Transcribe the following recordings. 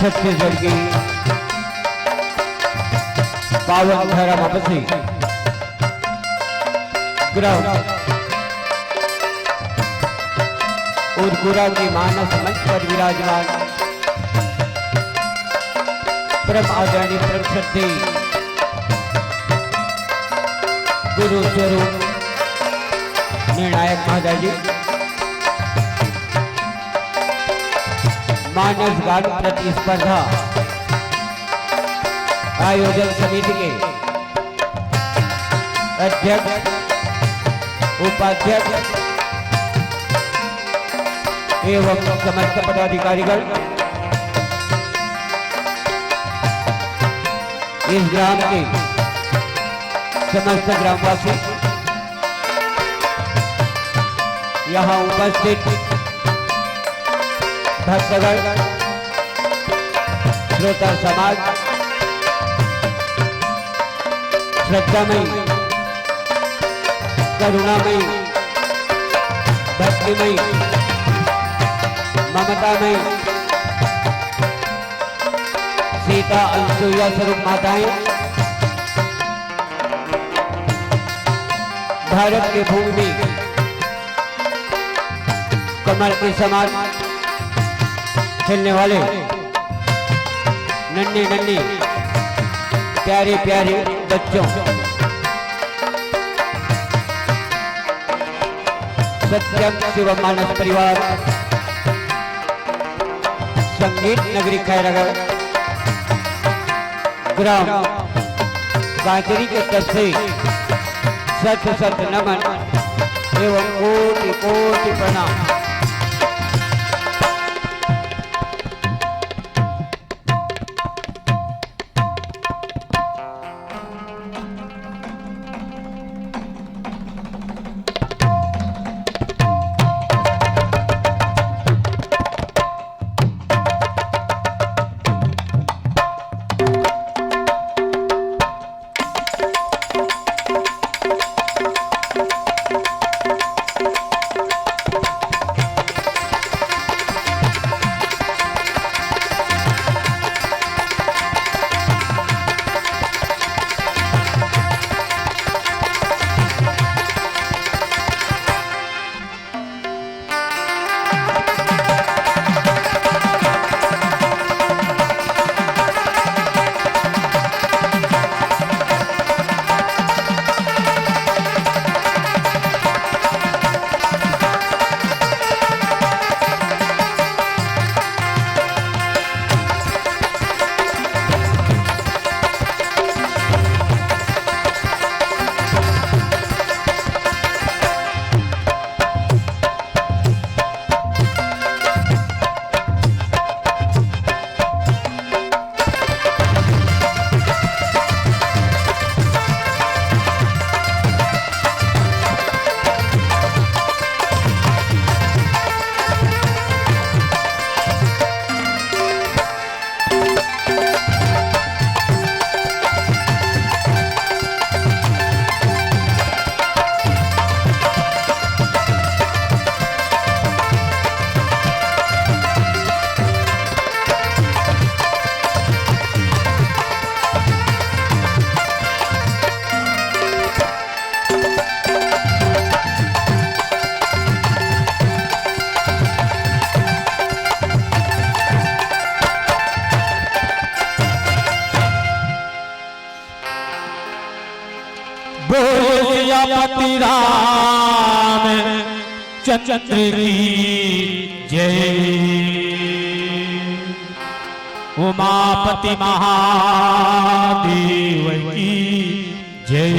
छत्तीसगढ़ की पावन धरा वापसी ग्राम उर्गुरा की मानस मंच पर विराजमान परम आदरणीय परम श्रद्धेय गुरु स्वरूप निर्णायक महाराज जी मानस गान प्रतिस्पर्धा आयोजन समिति के अध्यक्ष उपाध्यक्ष एवं समस्त पदाधिकारीगण इस ग्राम के समस्त ग्रामवासी यहाँ उपस्थित भक्तगण श्रोता समाज श्रद्धामयी करुणामयी भक्तिमयी ममतामयी सीता अनसुईया स्वरूप माताएं भारत के भूमि में कमल के समान खेलने वाले नन्हे नन्हे प्यारे प्यारे बच्चों सत्यम शिव मानस परिवार संगीत नगरी खैरगढ़ ग्राम गाजरी के तट से सत सत नमन एवं कोटि कोटि प्रणाम। बोलियापति राम चंद्र की जय, उमापति महादेव की जय,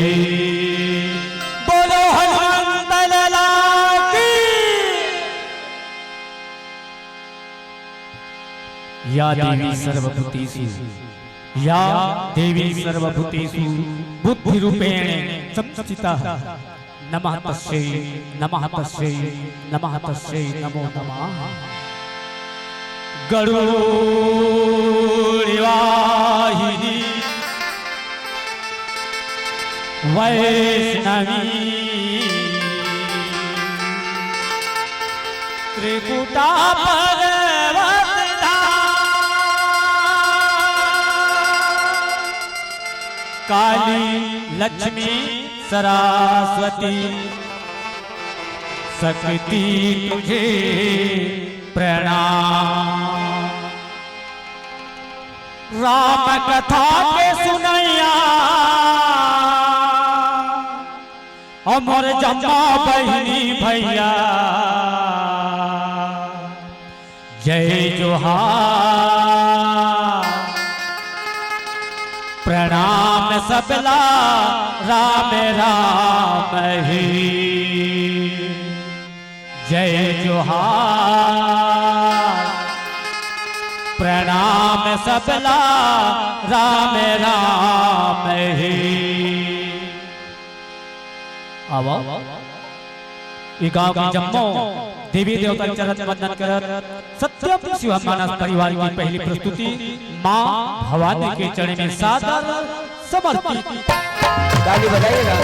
बोलो हनुमंत लाला की। या देवी सर्वभूतेषु या देवी सर्वभूतेषु बुद्धि रूपेण संस्थिता नमः तस्यै नमः तस्यै नमः तस्यै नमो नमः। गरुड़वाहिनी वैष्णवी त्रिकुटा पर्वत काली लक्ष्मी सरस्वती शक्ति तुझे प्रणाम। राम कथा के सुनैया अमर जम्मा बहिनी भैया जय जोहार प्रणाम सबला राम राम ही जय जोहार प्रणाम सबला राम राम ही। आवा ई गांव की जम्मो देवी देवता चरण वंदन करत सत्यम शिव मानस परिवार की पहली प्रस्तुति मां भवानी के चरण में सादर समर्पित। ताली बजाइएगा।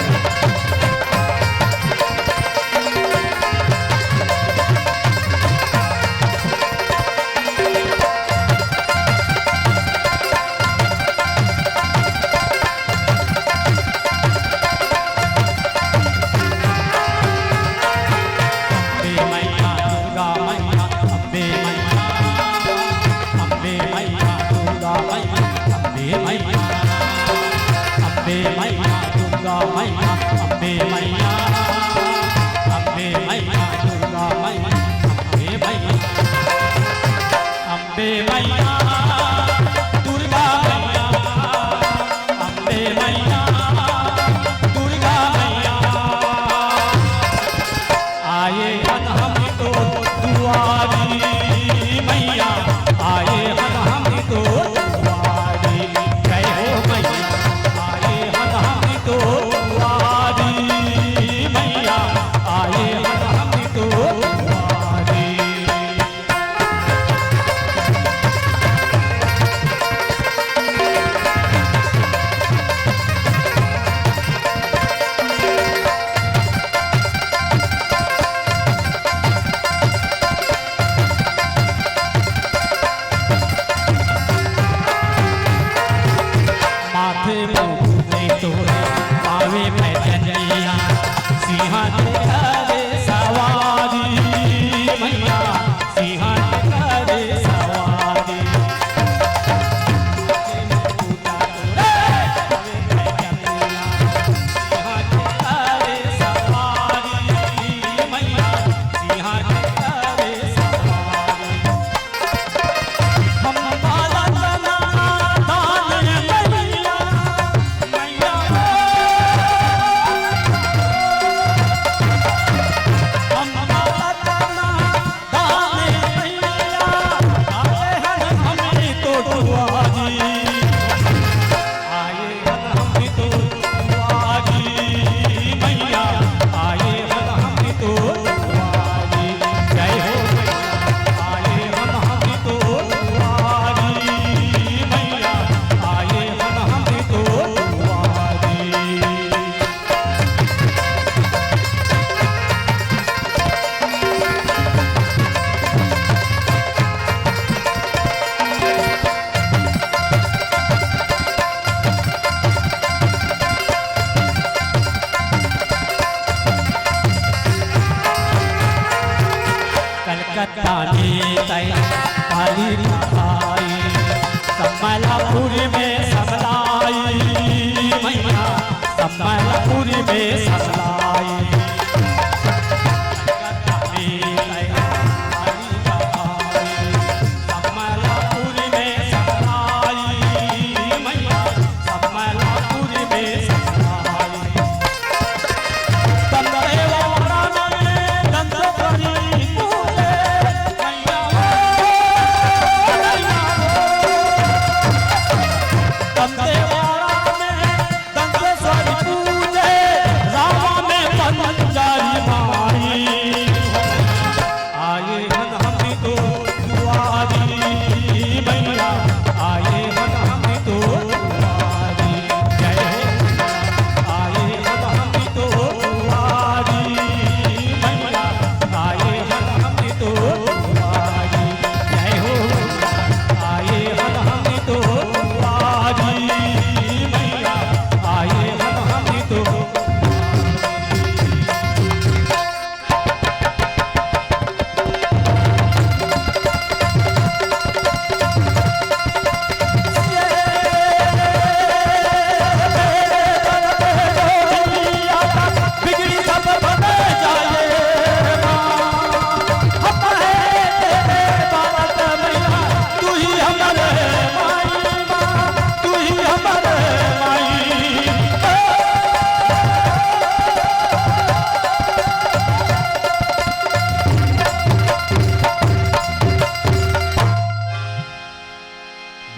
सम्मलपुर में सबलाई मैया सम्मलपुर में सबलाई रामा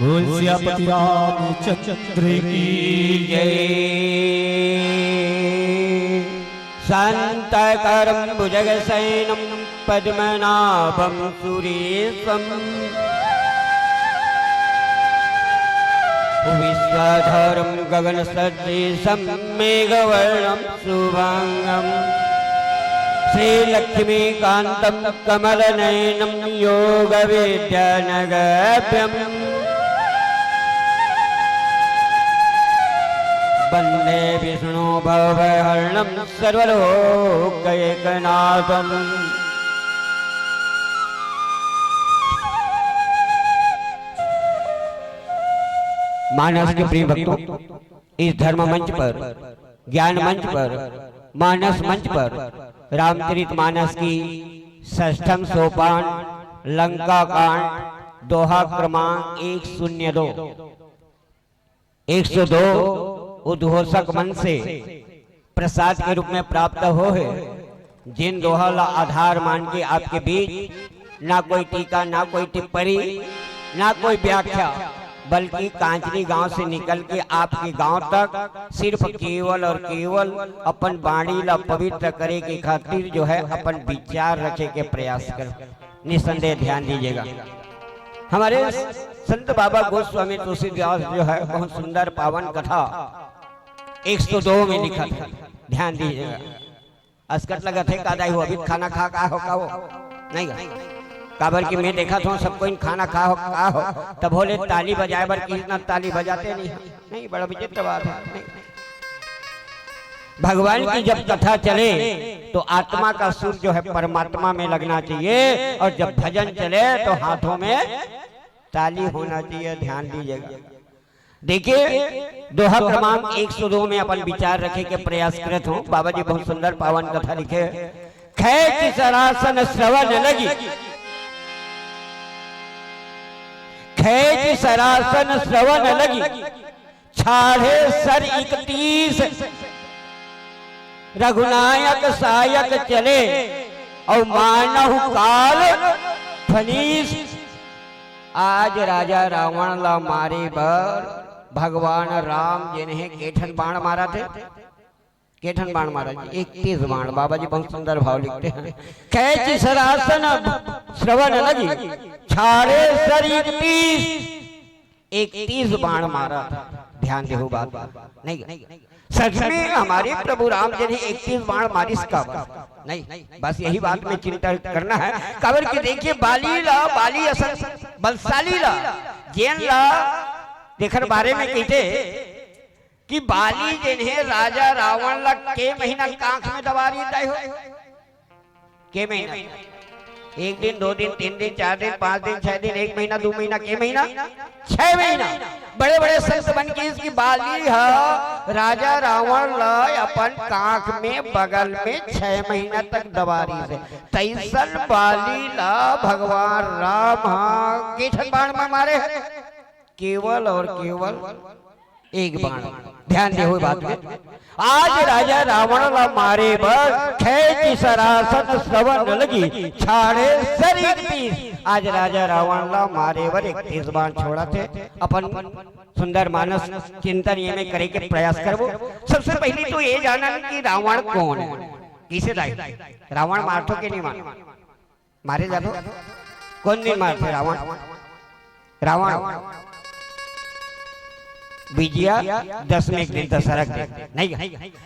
बोल सियापति रामचंद्र की जय। शांताकारं भुजगशयनं पद्मनाभं सुरेशं विश्वाधारं गगनसदृशं मेघवर्णं शुभांगं श्रीलक्ष्मीकान्तं कमलनयनं योगविद्यानगभ्यं वन्दे विष्णु भवहरणं सर्वलोकैकनाथम्। मानस के प्रिय भक्तों, इस धर्म मंच पर, ज्ञान मंच पर, मानस मंच पर रामचरितमानस की षष्ठम सोपान लंका कांड दोहा क्रमांक 102 उद्घोषक मन से प्रसाद के रूप में प्राप्त हो है। जिन दोहा ला आधार मान के आपके बीच ना कोई टीका, ना कोई टिप्पणी, ना कोई व्याख्या, बल्कि कांचरी गांव से निकल के आपके गांव तक सिर्फ केवल और केवल अपन वाणी ला पवित्र करे के खातिर जो है अपन विचार रखे के प्रयास कर। निसंदेह ध्यान दीजिएगा, हमारे संत बाबा गोस्वामी तुलसीदास जो है बहुत सुंदर पावन कथा 102 में लिखा था। ध्यान दीजिएगा, अस्कट लगा थे कादाई हो अभी खाना खा का हो नहीं काबर की मैं देखा था सबको इन खाना खा हो तब बोले ताली बजाए बर कितना ताली बजाते नहीं बड़ा विचित्र बात है। नहीं। भगवान की जब कथा चले तो आत्मा का सुर जो है परमात्मा में लगना चाहिए, और जब भजन चले तो हाथों में ताली होना चाहिए। ध्यान दीजिएगा, देखिए दोहा क्रमांक 102 में अपन विचार रखे के प्रयास करत हूँ। बाबा जी बहुत सुंदर पावन कथा लिखे। खैच सरासन श्रवण लगी, खैच सरासन श्रवण लगी, छाड़े सर 31 रघुनायक सायक चले, और मानहु काल फनीस। आज राजा रावण ला मारे बर भगवान राम जिन्हें केठन बाण मारा थे, केठन बाण मारा 31 बाण। बाबा जी बहुत सुंदर भाव लिखते हैं। कैच सरासन श्रवण लगी, छाड़े सर 31 बाण मारा। ध्यान देहो बात नहीं, सच में हमारे प्रभु राम जी ने 31 बाण मारिस का नहीं, बस यही बात में चिंता करना है। काबर की देखिए बाली असल बलशाली ला जेन ला देखर बारे में कहते कि बाली जिन्हें राजा रावण ला के महीना कांख में दबारी दाई हो के महीना, 1 दिन 2 दिन 3 दिन 4 दिन 5 दिन 6 दिन 1 महीना 2 महीना के महीना 6 महीना। बड़े बड़े संत बन के इसकी बाली है राजा रावण ला अपन कांख में बगल में 6 महीना तक दबारी से। तैसन बाली ला भगवान राम केठन बाण में मारे है, केवल और केवल 1 बाण। ध्यान दे बात में। आज राजा रावण ला मारे बर खैच सरासन श्रवण लगी, छाड़े सर 31। आज राजा रावण ला मारे बर 31 बाण छोड़ा थे। अपन सुंदर मानस चिंतन ये में करे के प्रयास करबो। सबसे पहले तो ये जाना कि रावण कौन है, किसे रावण मारतो के नहीं मारे जातो, कौन नहीं मारते रावण विजया दशमी एक दिन दशहरा नहीं।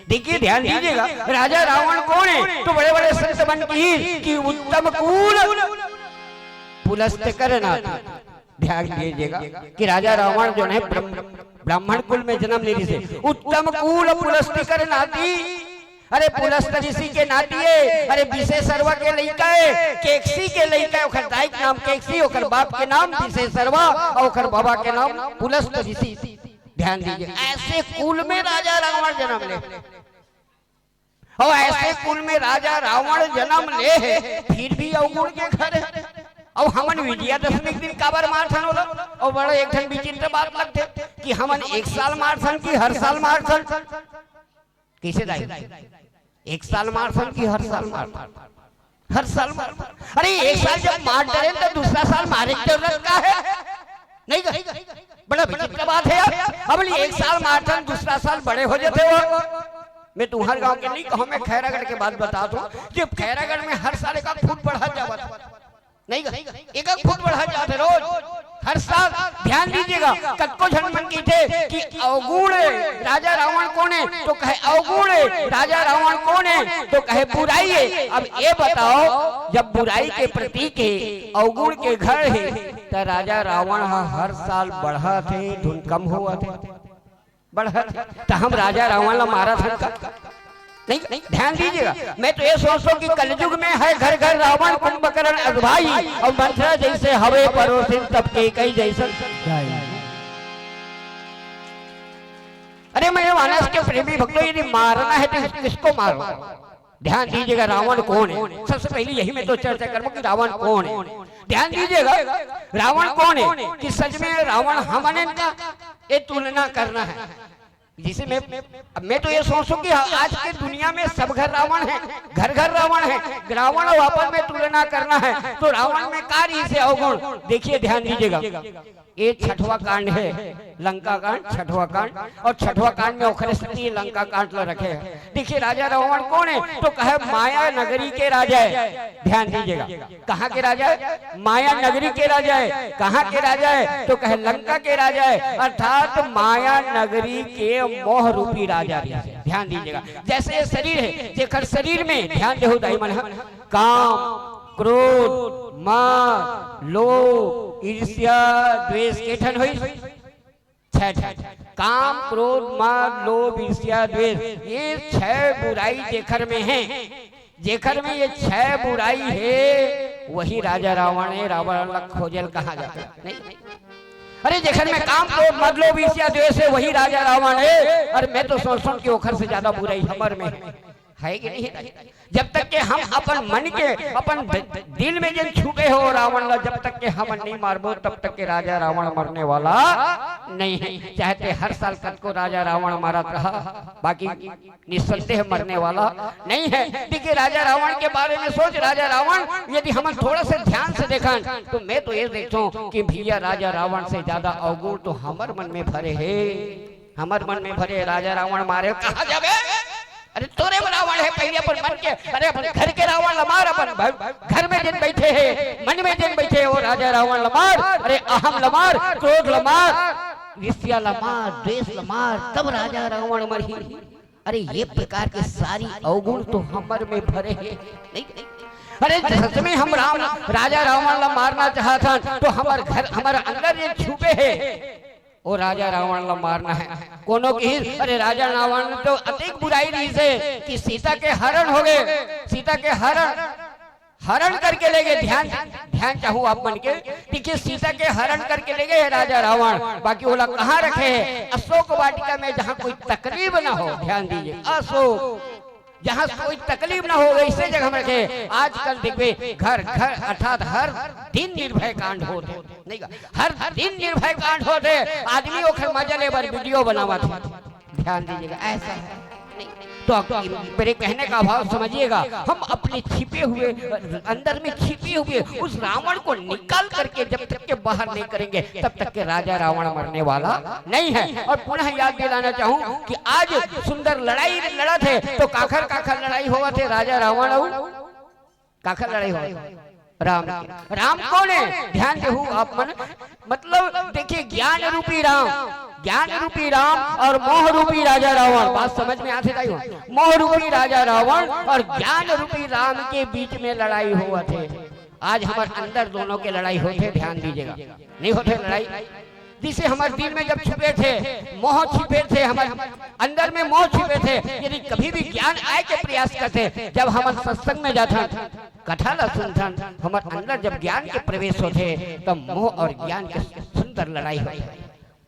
देखिए ध्यान दीजिएगा, राजा रावण कौन है? तो बड़े बड़े संत बन की उत्तम कुल पुलस्त करना। ध्यान दीजिएगा कि राजा रावण जो है ब्राह्मण कुल में जन्म लेने से उत्तम कुल पुलस्त करना थी। अरे पुलस्त ऋषि के नाती है, अरे विशेषरवा के लइका है, केकसी के लइका है, ओकर दाई के नाम केकसी, ओकर बाप के नाम विशेषरवा और ओकर बाबा के नाम पुलस्त ऋषि। ध्यान दीजिए, ऐसे कुल में राजा रावण जन्म ले, और ऐसे कुल में राजा रावण जन्म ले है, फिर भी अवगुण के घर है। और हमन विजयादशमी दिन काबर मारथन होला, और बड़ा एक ठन विचित्र बात लगते कि हमन 1 साल मारथन की हर साल मारथन। किसे दाई 1 साल मारथन की हर साल मारथन? हर साल मारथन। अरे 1 साल जब मार डरे तो दूसरा साल मारे की जरूरत का है? नहीं बड़ा विचित्र बात है यार। अब एक साल मारथन, दूसरा साल बड़े हो जाते हो। मैं तुम्हारे गांव के नहीं कहूं, मैं खैरागढ़ के बात बता दूं कि खैरागढ़ में हर साल 1 फुट बढ़ा जाता नहीं, 1 फुट बढ़ा जाते रोज हर साल। ध्यान दीजिएगा, कत्को झनमन की थे कि अवगुण राजा रावण कौन है, तो कहे अवगुण राजा रावण कौन है, तो कहे बुराई है। अब ये बताओ, जब बुराई के प्रतीक है, अवगुण के घर है, तो राजा रावण हर साल बढ़ा थे, धुन कम हुआ थे, बढ़ा थे, तो हम राजा रावण ला मारा था नहीं। ध्यान दीजिएगा, मैं तो ये सोचता हूँ कि कलयुग में है घर घर रावण, कुंभकर्ण अगुभाई, और मंथरा जैसे हवे परोसिन तब के कई जैसा। अरे मैं मानस के प्रेमी भक्तों, यदि मारना है तो किसको मारो? ध्यान दीजिएगा, रावण कौन है? सबसे पहले यही मैं तो चर्चा करूँ कि रावण कौन है। ध्यान दीजिएगा, रावण कौन है कि सच में रावण हमने का ये तुलना करना है, जिसे मैं तो ये सोचूं कि आज के दुनिया में सब घर रावण है, घर घर रावण है। रावण और आपस में तुलना करना है तो रावण में कार्य से अवगुण। देखिए ध्यान दीजिएगा, ये 6वां कांड है, लंका कांड 6वां कांड, और 6वां कांड में ओखरे स्थिति लंका कांड ला रखे हैं। देखिए राजा रावण कौन है, तो कहे माया नगरी के राजा है। ध्यान दीजिएगा, कहाँ के राजा है? माया नगरी के राजा है। कहाँ के राजा है, तो कहे लंका के राजा है, अर्थात माया नगरी के मोह रूपी राजा है। ध्यान दीजिएगा, जैसे शरीर है, जेकर शरीर में ध्यान देहो दाईमन, काम क्रोध मान लोभ ईर्ष्या द्वेष के ठन होई, काम क्रोध मान लोभ ईर्ष्या द्वेष, ये 6 बुराई जेकर में है, जेकर में ये 6 बुराई है, वही राजा रावण है। रावण खोजल कहाँ जाता नहीं। अरे जेकर में काम क्रोध मान लोभ ईर्ष्या द्वेष है, वही राजा रावण है। और मैं तो सोचता हूँ कि ओखर से ज्यादा बुराई हमर में है कि नहीं? जब तक के हम अपन मन के अपन दिल में जन छुपे हो रावण ला, जब तक के हम नहीं मारबो, तब तक के राजा रावण मरने वाला नहीं है। चाहते हर साल कद को राजा रावण मारा रहा, बाकी निस्संदेह मरने वाला नहीं है। देखिए राजा रावण के बारे में सोच, राजा रावण यदि हम थोड़ा सा ध्यान से देखा तो मैं तो ये देखता हूँ कि भैया राजा रावण से ज्यादा अवगुण तो हमार मन में भरे है, हमार मन में भरे। राजा रावण मारे कहा जावे, अरे तोरे रावण है पहले अपन मन के, अरे अपन घर के रावण लमार, अपन घर में जिन बैठे हैं, मन में जिन बैठे हैं, वो राजा रावण लमार। अरे अहम लमार, क्रोध लमार, ईर्ष्या लमार, द्वेष लमार, तब राजा रावण मरी। अरे ये प्रकार के सारी अवगुण तो हमर में भरे हैं नहीं। अरे सच में हम राजा रावण ला मारना चाहता तो हमारे घर हमारे अंदर ये छुपे है, वो राजा रावण ला मारना है कोनो की। अरे राजा रावण तो अतिक बुराई रही से कि सीता के हरण हो गए, सीता के हरण करके ले गए। ध्यान चाहूँ आप मन के, देखिए सीता के हरण करके ले गए राजा रावण। बाकी वो लोग कहाँ रखे हैं? अशोक वाटिका में, जहाँ कोई तकलीफ ना हो। ध्यान दीजिए, अशोक जहाँ कोई तकलीफ ना हो ऐसे जगह में रखे। आजकल देखिए घर घर अर्थात हर दिन निर्भय कांड होते नहीं, हर दिन निर्भय कांड होते। आदमी ओखर मजा ले बार वीडियो बनावा था। ध्यान दीजिएगा, ऐसा है नहीं। तो मेरे कहने का भाव समझिएगा, हम अपने छिपे हुए अंदर में छिपे हुए उस रावण को निकाल करके जब तक के बाहर नहीं करेंगे तब तक के राजा रावण मरने वाला नहीं है। और पुनः याद दिलाना चाहूं कि आज सुंदर लड़ाई लड़ा थे तो काखर लड़ाई हुआ थे राजा रावण और काखर लड़ाई हुआ राम कौन है? ध्यान देहू आप मन, मतलब देखिए ज्ञान रूपी राम और मोह रूपी राजा रावण। बात समझ में आते नहीं हो? मोह रूपी राजा रावण और ज्ञान रूपी राम के बीच में लड़ाई हुआ थे। आज हमारे अंदर दोनों के लड़ाई होते। ध्यान दीजिएगा, नहीं होते लड़ाई जिसे हमारे दिल में जब छिपे थे, मोह छिपे थे, हमारे अंदर में मोह छिपे थे। यदि कभी भी ज्ञान आए के प्रयास करते, जब हम सत्संग में जाते कथा ला सुनथन, हमारे अंदर जब ज्ञान के प्रवेश होते तब मोह और ज्ञान के सुंदर लड़ाई होती,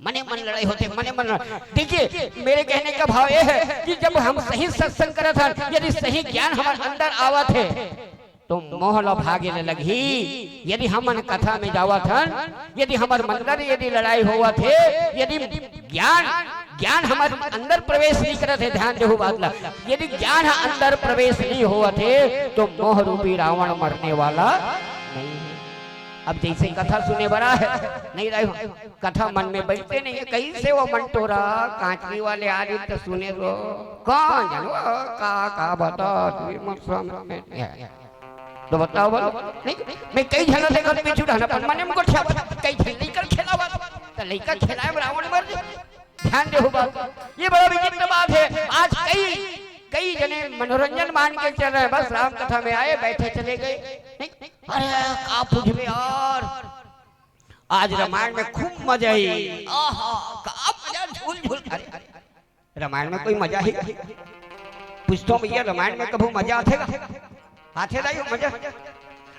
मने मन लड़ाई होते, मने मन। देखिए मेरे कहने का भाव यह है कि जब हम सही सत्संग करत हन, यदि सही ज्ञान हमारे अंदर आवत है तो मोह लो भागे न लगी। यदि हम कथा में जावत हन, यदि हमारे मंदिर यदि लड़ाई हुआ थे, यदि ज्ञान हमारे अंदर प्रवेश नहीं करते थे, ध्यान देहु बात ला, यदि ज्ञान अंदर प्रवेश नहीं हुआ थे तो मोह रूपी रावण मरने वाला नहीं है। अब जैसे कथा सुने बड़ा है नहीं रहे हो, कथा मन में बैठते नहीं है, कैसे वो मन टोरा कांचरी वाले आ रही तो सुने रो कौन जानो का बता तो बताओ बोलो नहीं मैं कई झना देखत पीछू ढाना पर मन में गोठा कई झन लेकर खेलावा तो लेकर खेलाए रावण मर ध्यान दे हो बात ये बड़ा विचित्र बात है। आज कई जने मनोरंजन मान के चल रहे बस राम कथा में आए बैठे चले गए नहीं अरे का पूछबे यार आज रामायण में खूब मजा आई आहा का मजा झूल झूल अरे रामायण में कोई मजा है पूछतो भैया रामायण में कभी मजा आथेगा आथे दाई मजा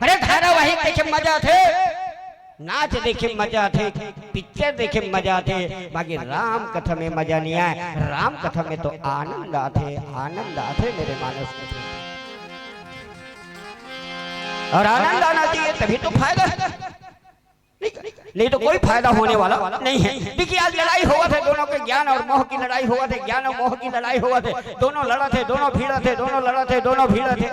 अरे धारावाहिक देखे मजा थे नाच देखे मजा थे पिक्चर देखे मजा थे बाकी राम कथा में मजा नहीं आए राम कथा में तो आनंद आते मेरे मानस और आनंद आना चाहिए तभी तो फायदा नहीं तो कोई फायदा होने वाला नहीं है। देखिए आज लड़ाई हुआ थे दोनों के ज्ञान और मोह की लड़ाई हुआ थे ज्ञान और मोह की लड़ाई हुआ थे दोनों लड़ा थे दोनों भीड़ा थे दोनों लड़ा थे दोनों भीड़ा थे।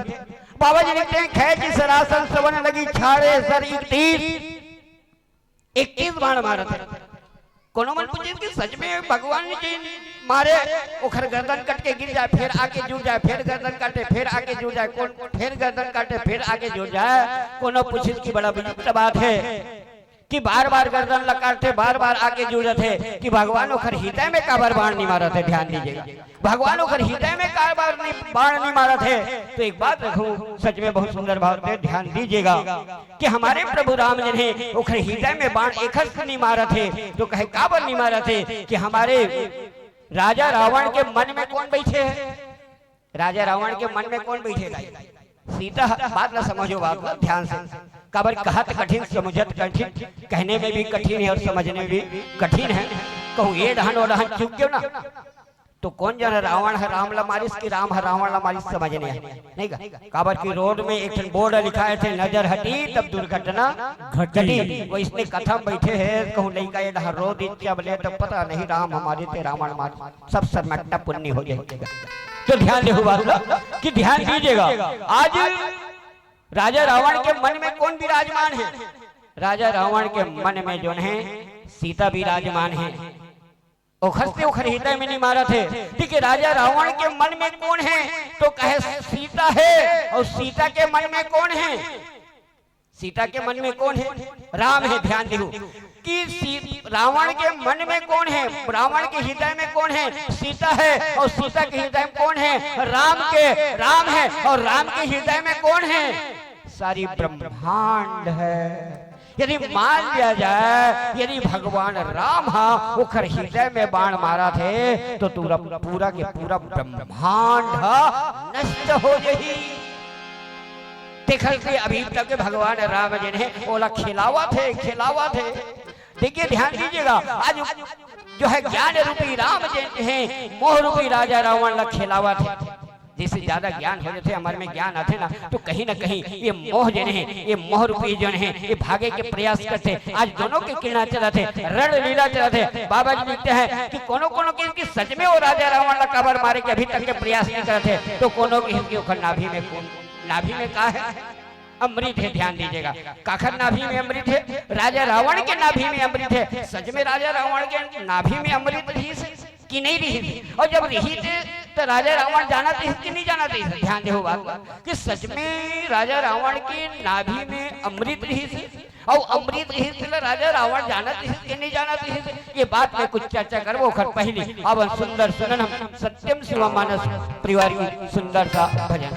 बाबा जी लिखते हैं खैची सरासन सवन लगी छाड़े सर 21 बाण मारा थे कोनो मन पूछे कि सच में भगवान जी मारे ओखर गर्दन कट के गिर जाए फिर आगे जुड़ जाए फिर गर्दन काटे फिर आगे जुड़ जाए कौन फिर गर्दन काटे फिर आगे जुड़ जाए कोनो पूछे की बड़ा विचित्र बात है कि बार बार गर्दन लकाटे बार बार आगे जुड़े थे कि भगवान ओखर हृदय में काबर बाण नहीं मारा थे। ध्यान दीजिएगा भगवान ओखर हृदय में काबर बाण नहीं मारा थे। तो एक बात रखूं सच में बहुत सुंदर बात है ध्यान दीजिएगा कि हमारे प्रभु राम जी ने ओखर हृदय में बाण एक नहीं मारा थे तो कहे काबर नहीं मारा थे कि हमारे राजा रावण के मन में कौन बैठे है राजा रावण के मन में कौन बैठेगा सीता बात ना समझो बात ध्यान से काबर कहत कठिन समझत कठिन कहने में भी कठिन है और समझने में भी कठिन है कहूँ ये डहन और डहन चुप क्यों ना तो कौन जाना रावण है राम ला मारिस की राम है रावण ला मारिस समझने नहीं का काबर की रोड में एक बोर्ड लिखाए थे नजर हटी तब दुर्घटना घटी वो इसने कथम बैठे है कहूँ नहीं का ये डहर रोड इच्छा बोले तब पता नहीं राम हमारे थे रावण मार सब सरमटना पुण्य हो जाएगा। तो ध्यान देखो बात कि ध्यान दीजिएगा आज राजा रावण के मन में कौन विराजमान है राजा रावण के मन में जो है सीता विराजमान है ओखर से ओखर हृदय में नहीं मारा थे ठीक है। राजा रावण के मन में कौन है तो कहे सीता है और सीता के मन में कौन है सीता के मन में कौन है राम है। ध्यान देखो कि रावण के मन में कौन है रावण के हृदय में कौन है सीता है और सीता के हृदय में कौन है राम है और राम के हृदय में कौन है सारी ब्रह्मांड है। यदि मान लिया जाए यदि भगवान राम ओखर हृदय में बाण मारा थे तो पूरा के पूरा ब्रह्मांड नष्ट हो जाही। देखल के अभी तक भगवान राम जी ने ओला खिलावा थे देखिए ध्यान दीजिएगा आज जो है ज्ञान रूपी राम जी हैं मोह रूपी राजा रावण ला खिलावा थे। जिससे ज्यादा ज्ञान हो जाते हमारे में ज्ञान आते ना तो कहीं ना कहीं ये मोह जन है ये मोह रूपी जन है ये भागे के प्रयास करते आज दोनों के किरणा चलाते रण लीला चलाते। बाबा जी लिखते हैं कि कोनो कोनो की सच में वो राजा रावण ला काबर मारे के अभी तक के प्रयास नहीं करते तो कोनो की नाभि में कहा है अमृत है। ध्यान दीजिएगा काखर नाभि में अमृत है राजा रावण के नाभि में अमृत है। सच में राजा रावण के नाभि में अमृत रही कि नहीं रही थी और जब रही थी तो राजा रावण जाना थी कि नहीं जाना थी। ध्यान देखो बात कि सच में राजा रावण के नाभि में अमृत रही थी और अमृत रही थी राजा रावण जाना थी कि नहीं जाना थी। ये बात में कुछ चर्चा करबो खर पहले अब सुंदर सुनन हम सत्यम शिव मानस परिवार की सुंदर सा भजन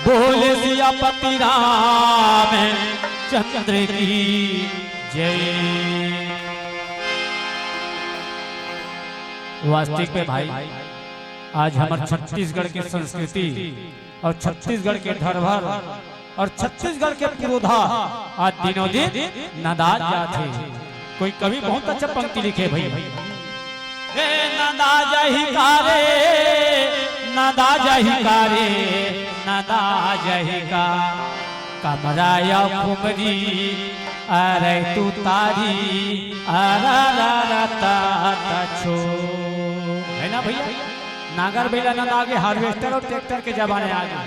बोले सियापति राम चंद्र की जय। वास्तविक में भाई आज हमारे छत्तीसगढ़ की संस्कृति और छत्तीसगढ़ के धरोहर और छत्तीसगढ़ के पुरोधा आज दिनों दिन नदाज जाते। कोई कवि बहुत अच्छा पंक्ति लिखे भाई नदाज ही कारे नदाज ही कारे नदाज ही का कमराया कुमरी अरे तू तारी छो है ना भैया। नागर बेला नद आगे हार्वेस्टर और ट्रैक्टर के जमाने आ गए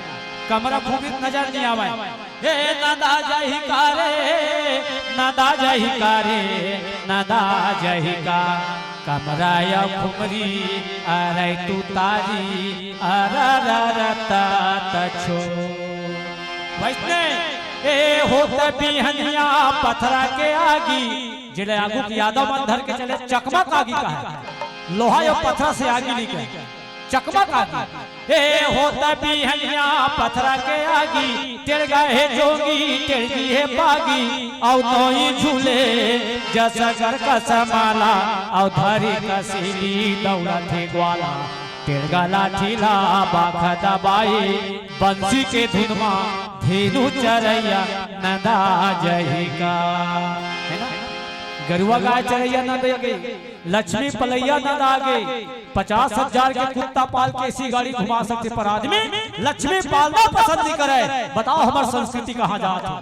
कमरा खूबी नजर नहीं आवा हे नदा जही कारे नदा जही कारे नदा जही का कमराया खुमरी अरे तू तारी अरररता तछो वैष्णे ए होत बिहनिया पथरा के आगी जिले आगू की यादव मन धर के चले चकमक आगी का है लोहा या पत्थर से आगी निकले चकमक आगी ए होता बिहनिया पथरा के आगी टेढ़ गए जोगी टेढ़ी है पागी और नोई झूले जैसा घर का समाला और धरी का सीली दौड़ा थे ग्वाला टेढ़गा लाठीला बाखा दबाई बंसी के धुनमा धेनु चरैया नदा जही का है ना गरुआ गाय चरैया न दे गई लक्ष्मी पलैया न आ गई 50,000 के कुत्ता पाल के ऐसी गाड़ी घुमा सकते पर आदमी लक्ष्मी पालना पसंद नहीं करे बताओ हमारी संस्कृति कहाँ जाता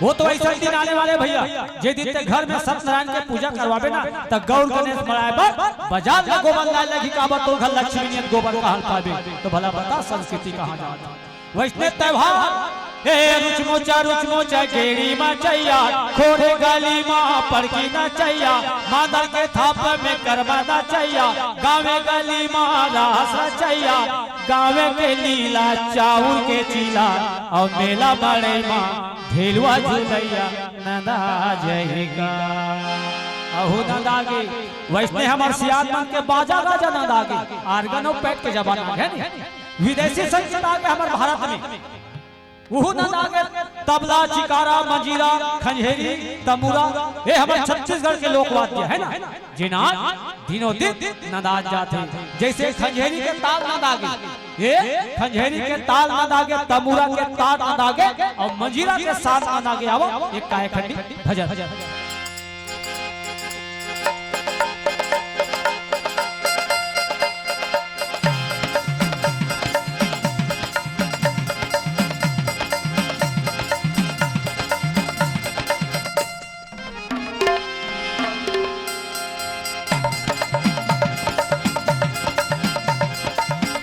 वो तो ऐसा दिन आने वाले भैया जे दिन ते घर में सत्यनारायण के पूजा करवावे ना त गौर गणेश मराए बाजार में गोबर लाए लगी काबा तो घर लक्ष्मी ने गोबर का हाल पावे तो भला बता संस्कृति कहाँ जाता वैष्णव त्योहार हे रुच मोचा गेड़ी मा चैया खोरे गली मा पड़की ना चैया मादर के थाप में करवा ना चैया गावे गली मा रास चैया गावे के लीला चाउर के चीला और मेला बड़े मा ढेलवा झुलैया नदा जयगा अहो नदागे वैष्णव हमार सियाद मन के बाजा गाजा नदागे आर्गनो पेट के जमाना है विदेशी संगीत आ गए हमारे भारत में वो नदागे तबला चिकारा मंजीरा खंजेरी तंबूरा ये हमारे छत्तीसगढ़ के लोकवाद्य है ना जिना दिनों दिन नदाज जाते जैसे खंजेरी के ताल नदागे ये खंजेरी के ताल नदागे तंबूरा के ताल नदागे और मंजीरा के साथ नदागे आवो एक काय खंडी भजन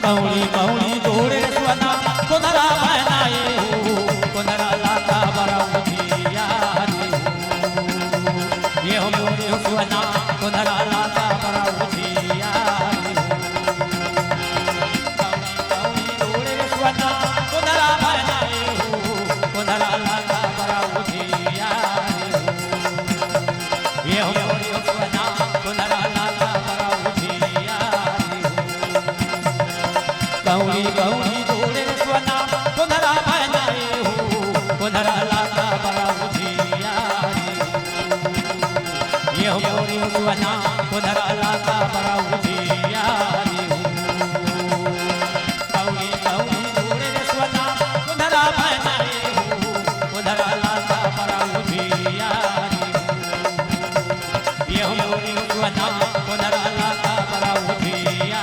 कौड़ी कौड़ी जोड़े स्वना कुंदरा बनाए हो कुंदरा लाता बड़ा उठिया ये हो जोड़े स्वना कुंदरा लाता बड़ा उठिया कौड़ी जोड़े स्वना कुंदरा बनाए हो कुंदरा लाता बड़ा उठिया ये हो जोड़े स्वना कुंदरा लाता बड़ा उठिया गौरी गौरी जोड़े स्वना कुंदरा बनाए हो कुंदरा लाता बड़ा उठिया ये हो गौरी स्वना कुंदरा लाता बड़ा उठिया गौरी गौरी जोड़े स्वना कुंदरा बनाए हो कुंदरा लाता बड़ा उठिया ये हो गौरी स्वना कुंदरा लाता बड़ा उठिया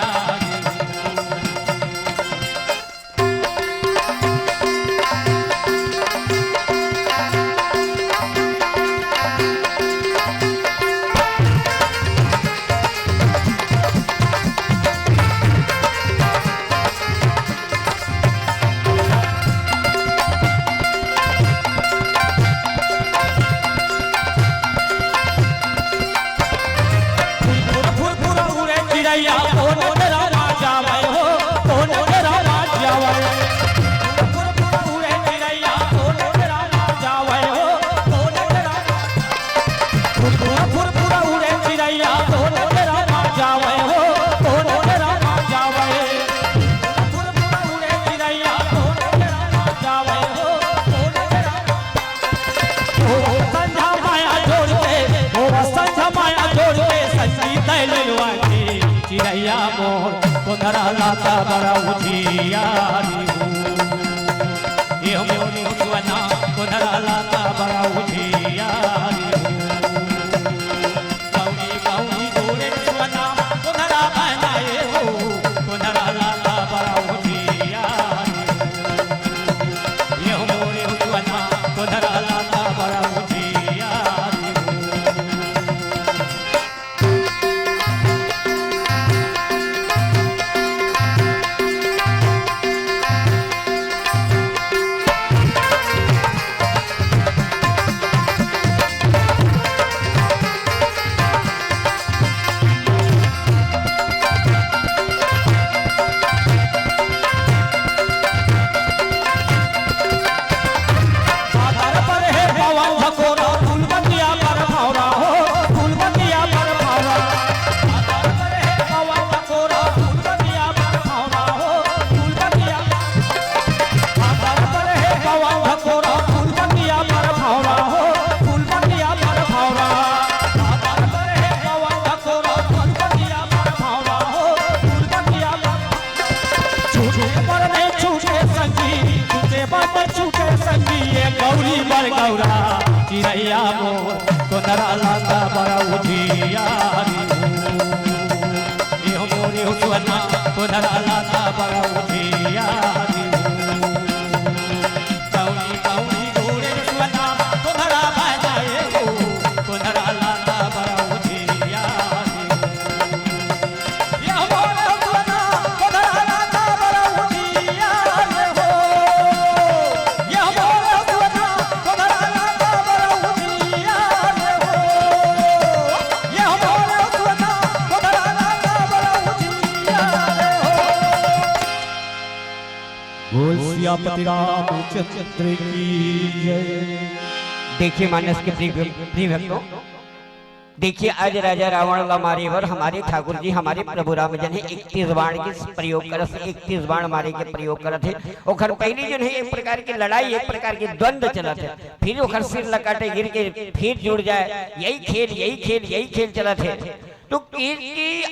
चिड़ैया मोर कुंदरा लाता बड़ा उठिया ये मोरी हुआ कुंदरा लाता बड़ा उठिया गौरी गौरी जोड़े सुना कुंदरा बनाए हो कुंदरा लाता बड़ा उठिया ये मोरी हुआ कुंदरा लाता बड़ा उठिया बर गौरा चिड़ैया मोर तोहरा लाता बड़ा उजियारी हो मोरे हो सुना तोहरा लाता बड़ा उजियारी कौनी कौनी गोरे सुना तोहरा बजाए हो तोहरा लाता बड़ा उजियारी ये मोरे हो सुना तोहरा लाता बड़ा उजियारी हो ये मोरे हो सुना तोहरा लाता बड़ा उजियारी हो ये मोरे हो सुना तोहरा लाता बड़ा उजियारी हो। बोल सियापति रामचंद्र की जय। देखिए मानस के प्रिय भक्तों, देखिए आज राजा रावण ला मारे और हमारे ठाकुर जी हमारे प्रभु राम जन है 31 बाण के प्रयोग करत 31 बाण मारे के प्रयोग करत है। ओखर पहली जो है एक प्रकार की लड़ाई एक प्रकार की द्वंद्व चलत है, फिर ओखर सिर लकाटे गिर के फिर जुड़ जाए, यही खेल चलत है। तो की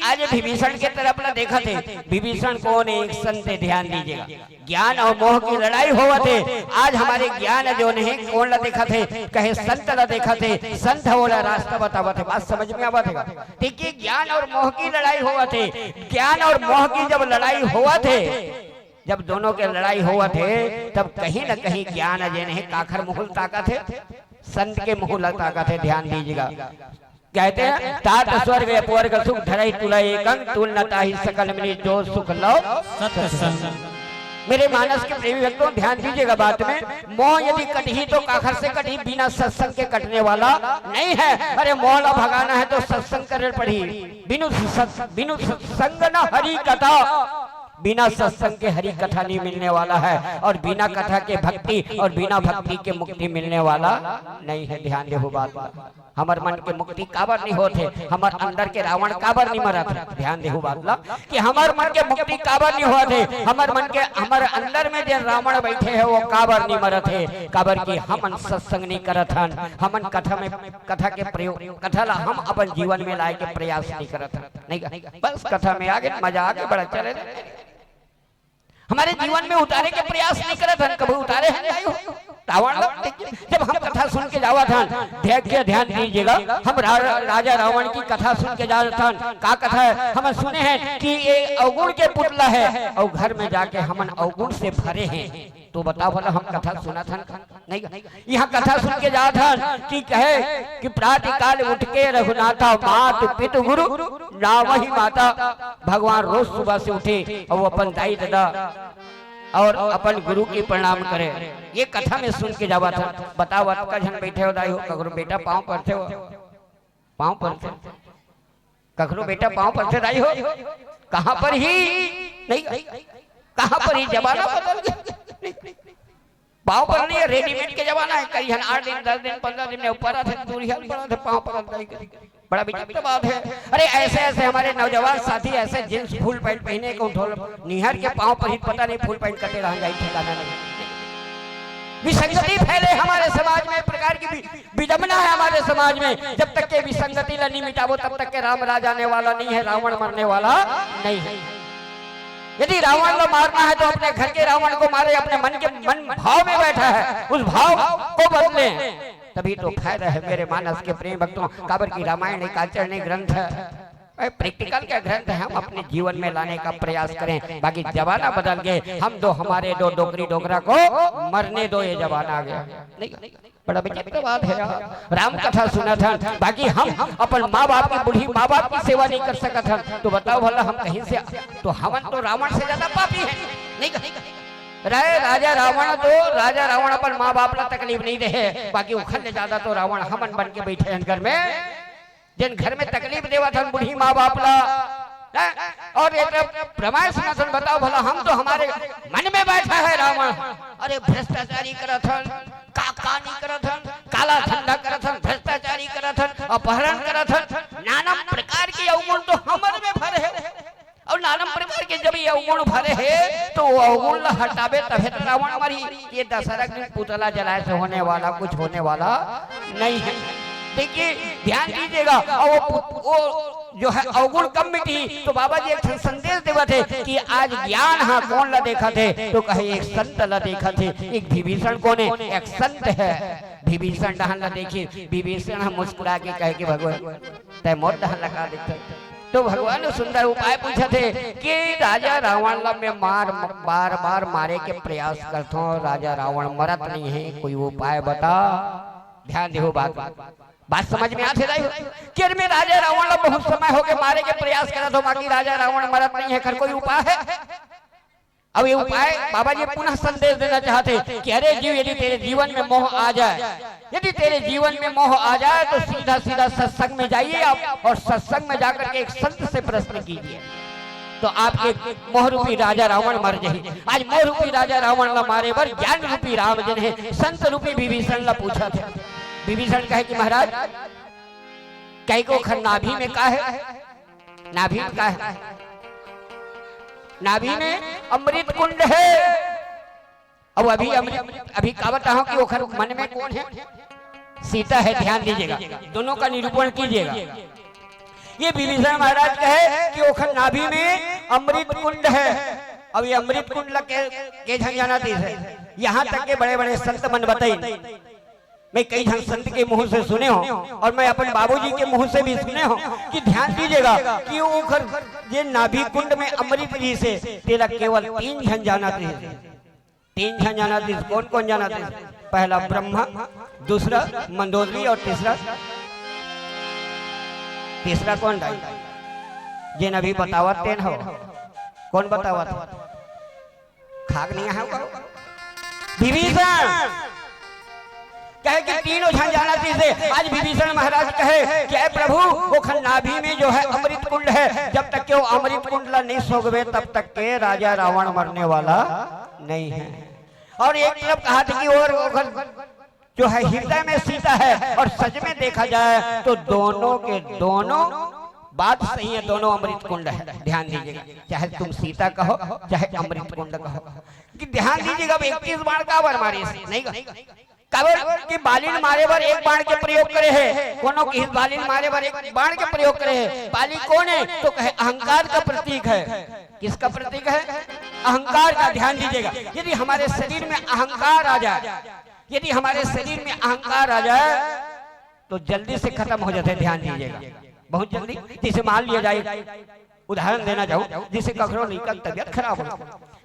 आज विभीषण के तरफ ला देखा थे, विभीषण कौन है एक संत है, ध्यान दीजिएगा। ज्ञान और मोह की लड़ाई हुआ थे, आज हमारे ज्ञान जो है कौन ला देखा थे, कहे संत ला देखा थे, संत वाला रास्ता बतावा थे, बात समझ में आवा थे। देखिए ज्ञान और मोह की लड़ाई हुआ थे, ज्ञान और मोह की जब लड़ाई हुआ थे, जब दोनों के लड़ाई हुआ थे तब कहीं न कहीं ज्ञान अजय है काखर मुहुल ताकत है, संत के मुहुल ताकत है। ध्यान दीजिएगा, कहते हैं तात स्वर्ग अपवर्ग सुख धरई तुला एकंग तुल न ताहि सकल मिनि जो सुख लो सत्संग। मेरे मानस के प्रेमी भक्तों ध्यान दीजिएगा बात में, मोह यदि कटही तो काखर से कटही, बिना सत्संग के कटने वाला नहीं है। अरे मोह ला भगाना है तो सत्संग करने पड़ी, बिनु सत्संग न हरि कथा, बिना सत्संग के हरि कथा नहीं मिलने वाला है, और बिना कथा के भक्ति और बिना भक्ति के मुक्ति मिलने वाला नहीं है। ध्यान देहो बात, हमार मन के मुक्ति काबर नहीं होते, हमार अंदर के रावण काबर नहीं मरा था। ध्यान देहो बात ला कि हमार मन के मुक्ति काबर नहीं होते, हमार मन के हमारे अंदर में जो रावण बैठे हैं वो काबर नहीं मरत है, काबर की हम सत्संग नहीं करत हन, हमन कथा के प्रयोग कथा ला हम अपन जीवन में लाए के प्रयास नहीं करत हन। नहीं बस कथा में आगे मजा आगे बड़ा चले, हमारे जीवन में उतारे के प्रयास नहीं करत हन, कभी उतारे हैं नहीं हो। रावण जब हम कथा सुन के जावा था, ध्यान दीजिएगा, हम राजा रावण की कथा सुन के जा था, का कथा है हम सुने हैं कि ये अवगुण के पुतला है और घर में जाके हमन अवगुण से भरे हैं। तो बताओ भला हम कथा सुना था नहीं, यहाँ कथा सुन के जा था कि कहे कि प्रातः काल उठ के रघुनाथा मात पितु गुरु नाम ही माता, भगवान रोज सुबह से उठे और वो अपन दाई दादा और अपन गुरु की प्रणाम करे। ये कथा में सुन के जावा था। बताओ आपका जन बैठे हो दाई हो, ककरो बेटा पाँव पड़ते हो, पाँव पड़ते ककरो बेटा पाँव पड़ते दाई हो, कहाँ पर ही नहीं, कहाँ पर ही जमाना बदल गया, पाँव पर नहीं, रेडीमेड के जमाना है। कहीं 8 दिन 10 दिन 15 दिन में ऊपर आते दूरी पाँव पकड़, बड़ा विचित्र बात है। अरे ऐसे ऐसे हमारे नौजवान साथी ऐसे जींस फुल पैंट पहने को निहर के पाँव पर ही पता नहीं फुल पैंट कटे रह जाए, ठिकाना नहीं। विसंगति फैले हमारे समाज में, प्रकार की विडंबना है हमारे समाज में। जब तक के विसंगति ला नहीं मिटावो तब तक के राम राज आने वाला नहीं है, रावण मरने वाला नहीं है। यदि रावण को मारना है तो अपने घर के रावण को मारे, अपने मन भाव में बैठा है उस भाव को बदले, तभी तो फायदा है। मेरे मानस के प्रेम भक्तों, काबर की रामायण एक आचरणीय ग्रंथ है, प्रैक्टिकल का ग्रंथ है, हम अपने जीवन में लाने का प्रयास करें। बाकी जमाना बदल गए, हम दो हमारे दो डोगरी डोगरा को मरने दो, ये जमाना आ गया। नहीं बड़ा विचित्र बात है यार, राम कथा सुना था, बाकी हम अपन माँ बाप की बूढ़ी माँ बाप की सेवा नहीं कर सका था। तो बताओ भला हम कहीं से, तो हमन तो रावण से ज्यादा पापी है। नहीं राजा रावण अपन माँ बाप ला तकलीफ नहीं दे, बाकी उखन ले ज्यादा तो रावण हमन बन के बैठे हैं घर में, जिन घर में तकलीफ देवा था बूढ़ी माँ बाप ला। और प्रमाण सुनाथन, बताओ भला हम तो हमारे मन में बैठा है रावण। अरे भ्रष्टाचारी करथन, काकानी करथन, काला धंधा करथन, भ्रष्टाचारी करथन, अपहरण करथन, नाना प्रकार के अवगुण तो हमर में भरे है। और नाना प्रकार के जब ये अवगुण भरे है तो वो अवगुण ला हटावे तभी तो रावण मरी। ये दशहरा दिन पुतला जलाए से होने वाला कुछ होने वाला नहीं है। देखिए ध्यान दीजिएगा, और वो जो है अवगुण कम मिटी। तो बाबा जी एक संदेश देवा थे कि आज ज्ञान हाँ कौन ला देखा थे, तो कहे एक संत ला देखा थे। एक विभीषण कौन है, एक संत है। विभीषण डहन ला देखिए, विभीषण हम मुस्कुरा के कहे कि भगवान तय मोर डहन लगा देते। तो भगवान ने सुंदर उपाय पूछे थे कि राजा रावण ला में बार बार मारे के प्रयास करता हूँ, राजा रावण मरत नहीं है, कोई उपाय बता। ध्यान दे बात समझ में आते कि में राजा रावण ला बहुत समय हो गए मारे के प्रयास करा तो बाकी राजा रावण मरत नहीं है, कर कोई उपाय है। अब ये उपाय बाबा जी पुनः संदेश देना चाहते कि अरे जीव यदि तेरे जीवन में मोह आ जाए, यदि तेरे जीवन में मोह आ जाए तो सीधा सीधा सत्संग में जाइए आप, और सत्संग में जाकर के एक संत से प्रश्न कीजिए तो आपके मोह रूपी राजा रावण मर जाए। आज मोह रूपी राजा रावण ला मारे पर ज्ञान रूपी राम जन है संत रूपी विभीषण ला पूछा था। विभीषण कहे कि महाराज कई को नाभि में का है, नाभि में का है, नाभि में अमृत कुंड है। अब अभी का बताऊं कि ओखर मन में कौन है, सीता है। ध्यान दीजिएगा, दोनों का निरूपण कीजिएगा। ये विभीषण महाराज कहे कि ओखर नाभि में अमृत कुंड है। अब ये अमृत कुंड के जाना थी, यहाँ तक के बड़े बड़े संत मन बताई। मैं कई जन संत के मुंह से सुने हो और मैं अपन बाबूजी के मुंह से भी सुने हो कि ध्यान दीजिएगा कि वो ये नाभि कुंड में अमृत जी से तेरा केवल 3 जन जाना थे। 3 जन जाना थे। कौन कौन जाना थे? पहला ब्रह्मा, दूसरा मंदोदरी और तीसरा कौन था? जिन अभी बतावत तेन हो, कौन बतावत? खाक नहीं है विभीषण कहे कि तीनों जन जाना चाहिए। आज विभीषण महाराज कहे कि प्रभु वो नाभि में जो है अमृत कुंड है, जब तक के वो अमृत कुंड ला नहीं सोगवे तब तक के राजा रावण मरने वाला नहीं है। और एक तरफ कहा था कि और जो है हृदय में सीता है, और सच में देखा जाए तो दोनों के दोनों बात सही है, दोनों अमृत कुंड है। ध्यान दीजिएगा, चाहे तुम सीता कहो चाहे अमृत कुंड कहो। कि ध्यान दीजिएगा 21 बाण का वर मारे नहीं कबर कि बालिन मारे पर एक बाण के प्रयोग करे है, कोनो की बालिन मारे पर एक बाण के प्रयोग करे है। बाली कौन है? तो कहे अहंकार का प्रतीक है। किसका प्रतीक है? अहंकार का। ध्यान दीजिएगा, यदि हमारे शरीर में अहंकार आ जाए, यदि हमारे शरीर में अहंकार आ जाए तो जल्दी से खत्म हो जाते हैं। ध्यान दीजिएगा, बहुत जल्दी। जिसे मान लिया जाए, उदाहरण देना चाहूँ, जिसे कखरो लड़का की तबियत खराब हो,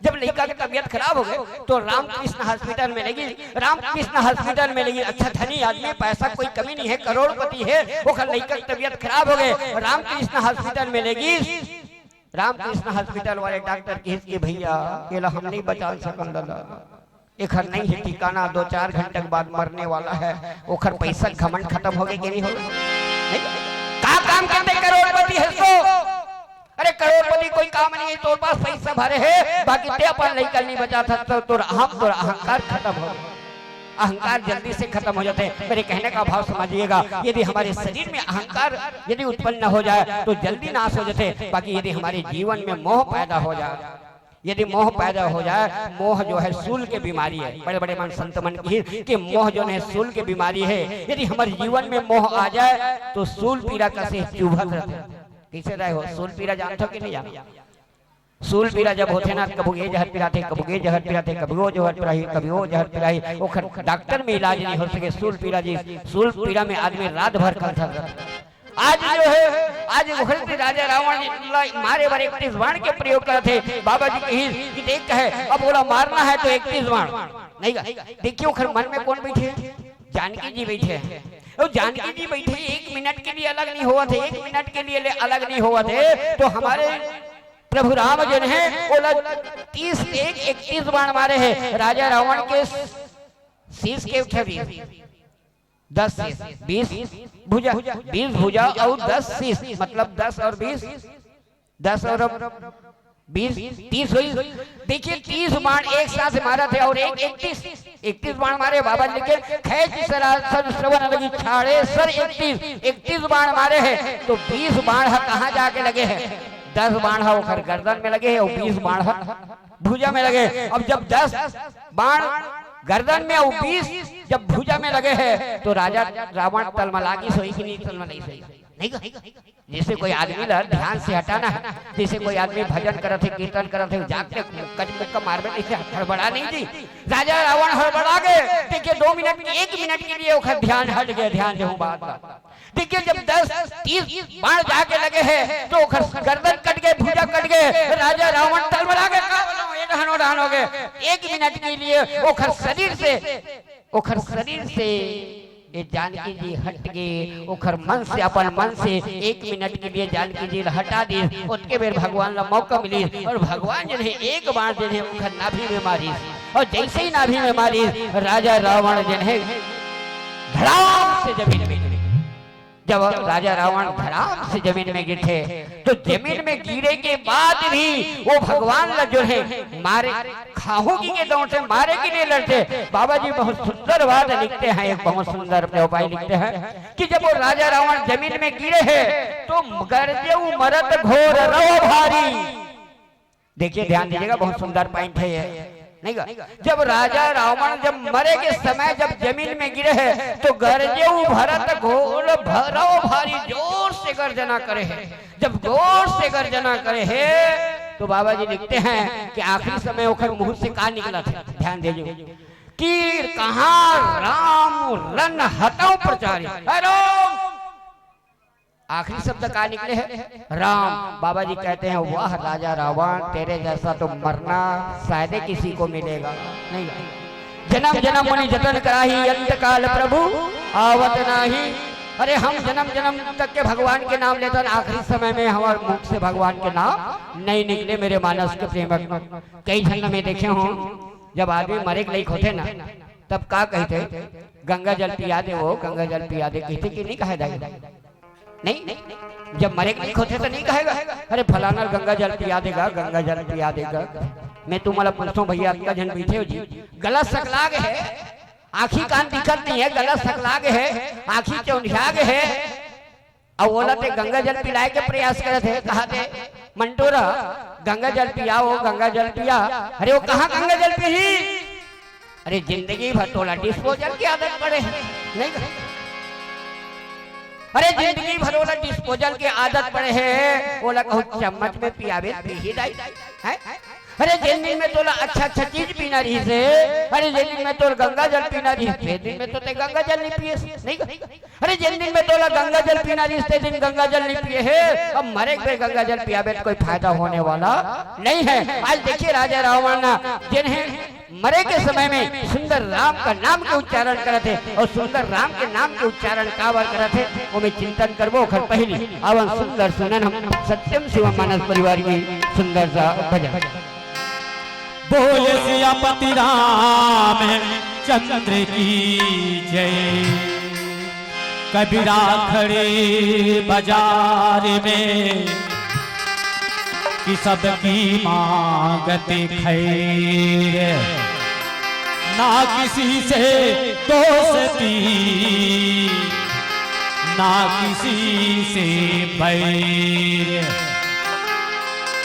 जब लड़का की तबियत खराब हो गई तो रामकृष्ण हॉस्पिटल में लगी। रामकृष्ण हॉस्पिटल में लगी, अच्छा धनी आदमी, पैसा कोई कमी नहीं है, करोड़पति है, वो लड़का की तबियत खराब हो गए, रामकृष्ण हॉस्पिटल में लगी। रामकृष्ण हॉस्पिटल वाले डॉक्टर के भैया केला हम नहीं बचा सकल, एक नहीं है ठिकाना, 2-4 घंटे के बाद मरने वाला है। ओखर पैसा घमंड खत्म हो गए कि नहीं हो गए? का काम करते करोड़पति है सो, अरे करोड़पति कोई काम नहीं है, तोर पास पैसा भरे है, बाकी ते अपन नहीं करनी बचा सकता। तो अहंकार खत्म हो, अहंकार जल्दी से खत्म हो जाते हैं। मेरे कहने का भाव समझिएगा, यदि हमारे शरीर में अहंकार यदि उत्पन्न हो जाए तो जल्दी नाश हो जाते हैं। बाकी यदि हमारे जीवन में मोह पैदा हो जाए, यदि मोह पैदा हो जाए, मोह जो है सूल के बीमारी है। बड़े बड़े मन संत मन की मोह जो है सूल के बीमारी है। यदि हमारे जीवन में मोह आ जाए तो सूल पीड़ा कैसे चुभत रहते। कैसे रहे हो? सूल पीड़ा जानते हो कि नहीं जानते? सूल पीड़ा जब होते ना, कभी ये जहर पिलाते, कभी ये जहर पिलाते, कभी वो जहर पिलाई, कभी वो जहर पिलाई, वो डॉक्टर में इलाज नहीं हो सके। सूल पीड़ा जी, सूल पीड़ा में आदमी रात भर खलता रहता। आज जो है, आज राजा रावण मारे बार 31 बाण के प्रयोग करते थे। बाबा जी की देख कहे अब बोला मारना है तो 31 बाण नहीं। देखिए उखर मन में कौन बैठे? जानकी जी बैठे हैं। और जानकी जी बैठे 1 मिनट के लिए अलग नहीं हुआ थे, 1 मिनट के लिए अलग नहीं हुआ थे। तो हमारे प्रभु राम जो है वो 31 बाण मारे हैं। राजा रावण के शीश के 10 शीश, 20 भुजा, 20 भुजा और 10 शीश, मतलब 10 और 20, 10 और 20, 30 हुई। देखिए 30 बाण एक साथ मारा थे और 31 बाण मारे। बाबा जी के खैच सरासर श्रवण लगी छाड़े सर 31 बाण मारे हैं। तो 20 बाण कहाँ जाके लगे हैं? 10 बाण है गर्दन में लगे हैं और 20 बाण भुजा में लगे। अब जब 10 बाण गर्दन में और 20 जब भुजा में लगे हैं तो राजा रावण तलमला की सोई की नहीं तलमलाई सोई नहीं जैसे कोई आदमी ला ध्यान से हटाना है, जैसे कोई आदमी भजन करत है, कीर्तन करत है, जाके कच मुक्का मारबे इसे हड़बड़ा नहीं जी। राजा रावण हड़बड़ा गए। देखिए 2 मिनट 1 मिनट के लिए ओखर ध्यान हट गया। ध्यान देहु बात देखिए, जब 10-30 बाण जाके लगे हैं तो ओखर गर्दन कट गए, भुजा कट गए। राजा रावण तलबला के का बोलो ये डहनो डहन हो गए। 1 मिनट के लिए ओखर शरीर से ये जानकी जी हट गए। ओखर मन से अपन मन से 1 मिनट के लिए जानकी जी हटा दी। उसके बेर भगवान ला मौका मिली और भगवान जो है एक बार जो है ओखर नाभि में मारी और जैसे ही नाभि में मारी राजा रावण जो है धड़ाम से जमीन में गिरे। जब राजा रावण धड़ाम से जमीन में गिरे तो जमीन में गिरे के बाद भी वो भगवान ला जो है मारे खाहोगी के दौड़ से मारे की नहीं लड़ते। बाबा जी बहुत सुंदर बात लिखते हैं, एक बहुत सुंदर उपाय लिखते हैं कि जब वो राजा रावण जमीन में गिरे हैं तो गरजेऊ मरत घोर रव भारी। देखिए ध्यान दीजिएगा, बहुत सुंदर पॉइंट है ये। नहीं जब राजा रावण जब मरे के समय जब जमीन में गिरे हैं तो गरजेऊ भरत घोर भरव भारी जोर से गर्जना करे है। जब जोर से गर्जना करे है तो बाबा जी लिखते हैं कि आखिरी समय ओखर मुंह से कहा निकला था। ध्यान दीजिए कि कहाँ राम रन हटाओ प्रचारी। आखिरी शब्द कहा निकले हैं राम। बाबा जी कहते हैं वाह राजा रावण, तेरे जैसा तो मरना शायद किसी को मिलेगा नहीं। जन्म जन्म मुनि जतन कराही अंत काल प्रभु आवत नाही। अरे हम जन्म जन्म तक के भगवान के नाम लेते हैं, आखिरी समय में हमारे मुख से भगवान के नाम नहीं निकले। मेरे मानस के प्रेमक कई जन्म में देखे हों, जब आदमी मरे के लायक होते ना तब का कहते गंगा जल पिया दे, वो गंगा जल पिया दे कहते कि नहीं कहा जाएगा। नहीं जब मरे के होते तो नहीं कहेगा अरे फलाना गंगा जल पिया देगा, गंगा जल पिया देगा। मैं तुम्हारा पूछता भैया आपका जन बैठे हो जी, गलत सकलाग है, आँखी कान दिखत नहीं है, गलत सकलाग है, आँखी चौंधियाग है और बोला थे गंगा जल पिलाए के प्रयास करे थे। कहा थे मंटोरा गंगा जल पियाओ, गंगा जल पिया। अरे वो कहाँ गंगा जल पी? अरे जिंदगी भर तोला डिस्पोजल की आदत पड़े नहीं। अरे जिंदगी भर वाला डिस्पोजल के आदत पड़े है, बोला कहूँ चम्मच में पियावे पी ही दाई है। अरे जिंदगी में तोला अच्छा अच्छा चीज पीना रही से, अरे जिंदगी में तो गंगा जल पीना रही थे दिन में तो ते गंगा जल नहीं पिए नहीं। अरे जिंदगी में तोला गंगा जल पीना रही थे दिन गंगा जल नहीं पिए है। अब मरे पे गंगा जल पियावे तो कोई फायदा होने वाला नहीं है। आज देखिए राजा रावण ना जिन्हें मरे के समय में सुंदर राम का नाम के उच्चारण करते और सुंदर राम के नाम के उच्चारण कावर करते वो मैं चिंतन करबो खर पहली आवन सुंदर सुनन हम सत्यम शिव मानस परिवार की सुंदर सा भजन। बोले सियापति राम चंद्र की जय। कबीरा खड़े बाजार में कि सबकी मांगते खैर, ना किसी से दोस्ती ना किसी से बैर।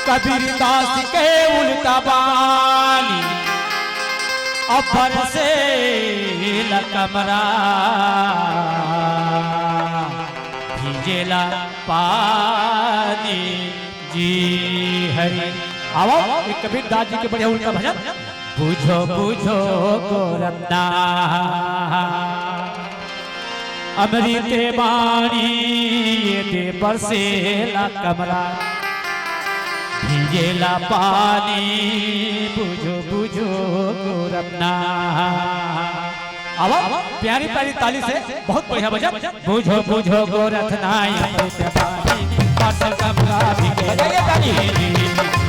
कबीर दास के उल्टा बानी अफर से लकमरा भीजेला पानी जी हरि। आओ एक कबीर दास जी के बढ़िया उल्टा भजन। बुझो बुझो गोरन्ना अमृत बाणी दे बरसेला कमरा भीजेला पानी बुझो बुझो गोरन्ना। अब प्यारी प्यारी ताली से बहुत बढ़िया भजन। बुझो बुझो गोरखना अमृत बाणी पासल कमरा भीजेला पानी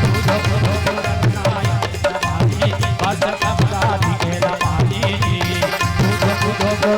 बुझो बुझो गोरखना अमृत बाणी पासल कमरा भीजेला पानी बुझो बुझो